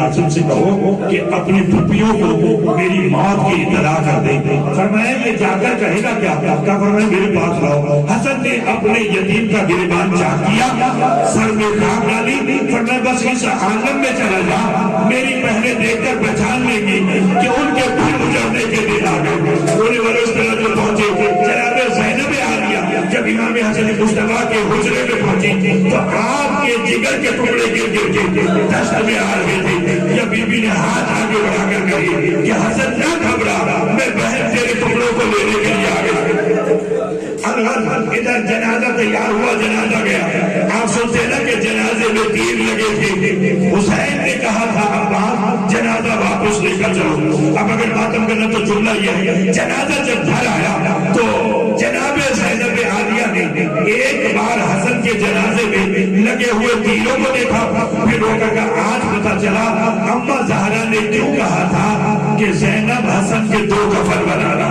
कासिम से कहो कि अपनी पुप्पियों को मेरी मौत की इत्तला कर दे। फरमाया ये जाकर कहेगा क्या? फरमाया मेरे पास लाओ। हसन ने अपने यतीम का गिरबान चाक किया, सर में खाक डाली, फरमाया बस इस आंगन में चला जा, मेरी पहले देखकर पहचान लेंगी कि उनके फूल उजड़ने के दिन आ गए। रोने वाले उस तरह जो पहुंचे, जनाब ज़ैनब आलिया जब इमाम हसन मुस्तफा के हुजरे में पहुंची तो आपके जिगर के टुकड़े गिर के दस्त में आ रहे थे। जब बीबी ने हाथ आगे बढ़ाकर कही कि हसन ना घबरा, मैं बहन तेरे टुकड़ों को लेने के लिए आ गई। इधर जनाजा तैयार हुआ, जनाजा गया। आप सुनते ना कि जनाजे में तीर लगे थे। हुसैन ने कहा था अब्बास जनाजा वापस लेकर चलो। अब अगर मातम करना तो जुमला यह है, जनाजा जब घर आया तो जनाब ज़ैनब आलिया ने एक बार हसन के जनाजे में लगे हुए तीरों को देखा, फिर रोकर कहा आज पता चला अम्मा ज़हरा ने क्यों कहा था कि ज़ैनब हसन के दो कफन बनाना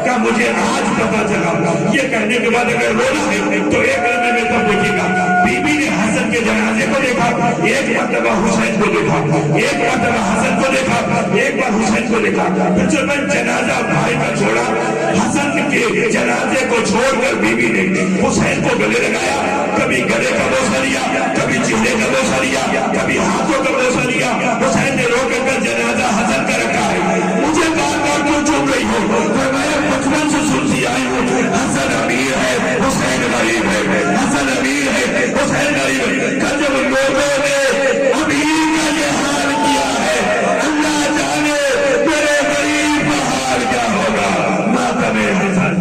का, मुझे आज पता चला। ये कहने के बाद अगर रोना है तो एक लम्हे में तब देखिएगा, बीबी ने हसन के जनाजे को देखा, एक मरतबा हुसैन को देखा, एक मरतबा हसन को देखा, एक बार हुसैन को देखा। फिर जब मैं जनाजा भाई का छोड़ा, हसन के जनाजे को छोड़कर बीबी ने हुसैन को गले लगाया, कभी गले का बोसा लिया, कभी चेहरे का बोसा लिया, कभी हाथों का बोसा लिया। हुसैन ने रोक कर जनाजा हसन का रखा है, मुझे बार बार क्यों चुप रही हो? मैं बचपन से सुनती आई हूँ, हसन अमीर है हुसैन गरीब है, हसन अमीर है हुसैन गरीब है। कल जब लोगों ने अमीर का ये हाल किया है, अल्लाह जाने मेरे गरीब का हाल क्या होगा। मातम हसन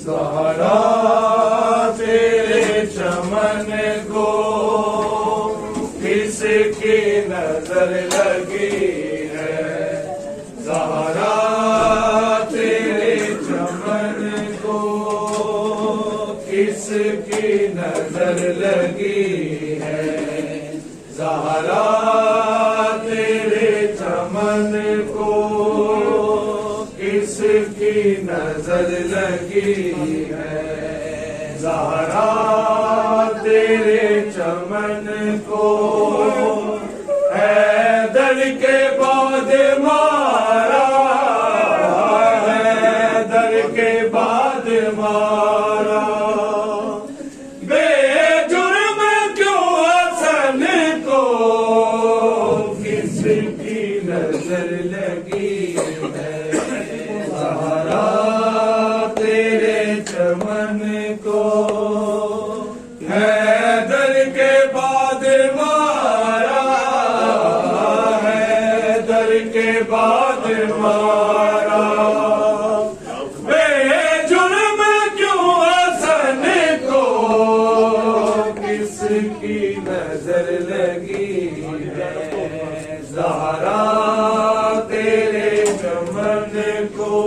ज़हरा तेरे चमन को किसकी नजर लगी है। ज़हरा तेरे चमन को किसकी नजर लगी है। ज़हरा तेरे चमन को किसकी नजर लगी है। ज़हरा तेरे चमन को हैदर के बाद मारा, हैदर के बाद मारा। बेजुर्म क्यों हसन को किसकी नजर लगी है। ज़हरा तेरे चमन को हैदर के बाद मारा, हैदर के बाद मारा। बेजुर्म क्यों हसन को किसकी नजर लगी है। ज़हरा तेरे चमन को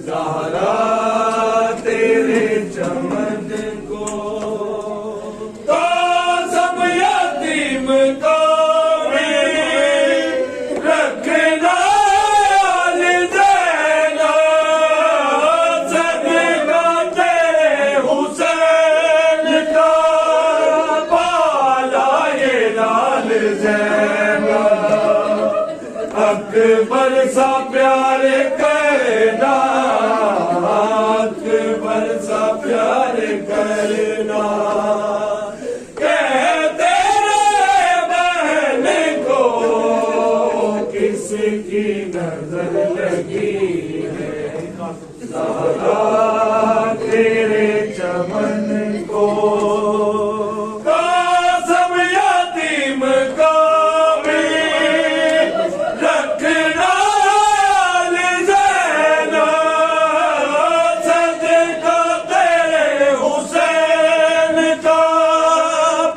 ज़हरा तेरे चमन यतीम को भी रखना आल ज़ैना, सदका तेरे हुसैन का पाला ये लाल ज़ैना। अकबर सा प्यार करना, अकबर सा प्यार करना। कहते रहे बहन को किसकी नजर लगी है, ज़हरा तेरे चमन को। कासम यतीम का भी रखना आल ज़ैना, सदका तेरे हुसैन का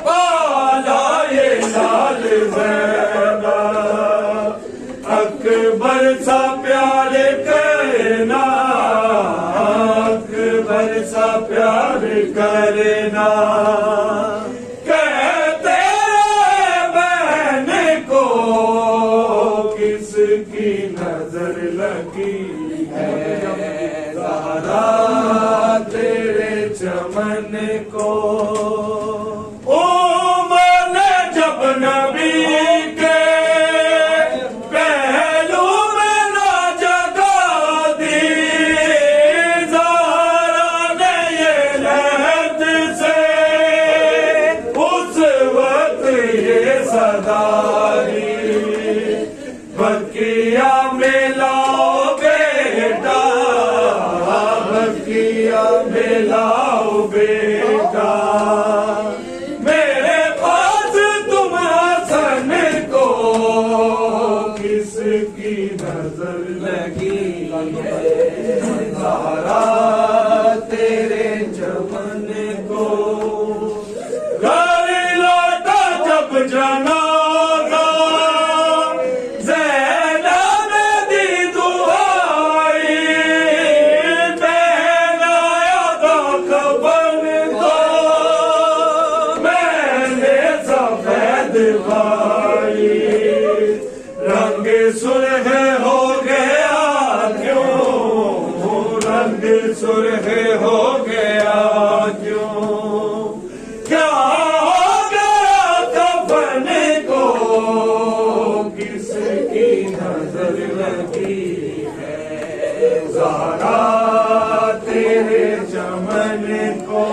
पाला ये लाल ज़ैना। अकबर सा प्यार करना, अकबर सा प्यार करना। कहते रहे बहन को किसकी नजर लगी है, ज़हरा तेरे चमन को। ओ मैंने जब नबी के पहलू में ना जगा दी, ज़हरा ने ये लहद से उस वक्त ये सदा दी, बकिया में लाओ बेटा, बकिया में लाओ बेटा। मेरे पास तुम हसन को किसकी नजर लगी है, ज़हरा तेरे चमन को। घर लौटा जब जनाजा, ज़ैना ने दी दुआई, पहनाया था कफन को मैंने सफेद भाई। रंग सुर्ख हो गया क्यों, रंग सुर्ख हो गया क्यों। क्या हो गया कफन को किसकी नजर लगी है, ज़हरा तेरे चमन को।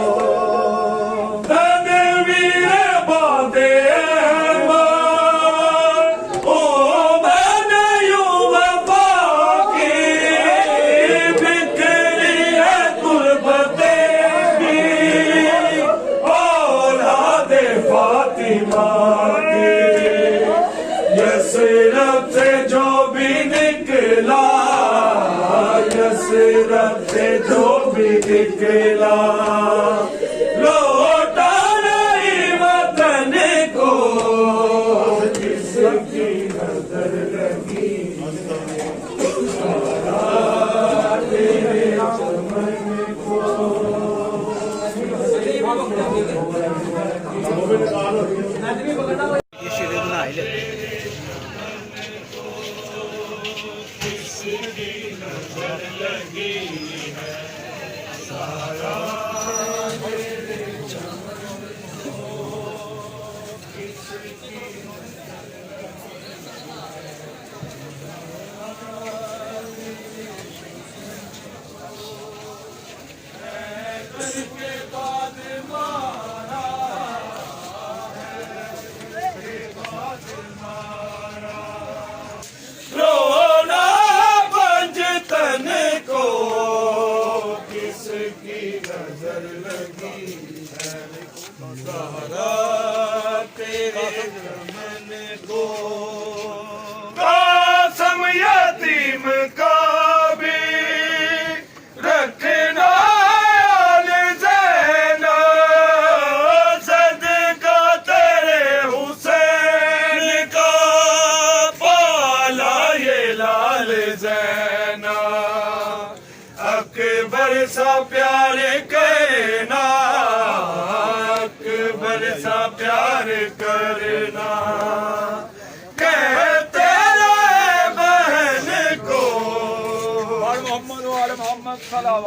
तनवीर बादे अहमद, ओ मैंने यूं वफा की, बिखरी है तुर्बते की, औलादे फातिमा की। यसरब से जो भी निकला, यसरब से जो भी निकला, लौटा नहीं वतन को किसकी नजर लगी है, ज़हरा तेरे चमन को। रोना पंजतन को किसकी नजर लगी है, ज़हरा तेरे चमन को। कासम यतीम का भी रखना आल ज़ैना, सदका तेरे हुसैन का पाला ये लाल ज़ैना। अकबर सा प्यार करना, अकबर پیار سا پیار کرنا کہتے رہے بہن کو محمد وعلی محمد صلی اللہ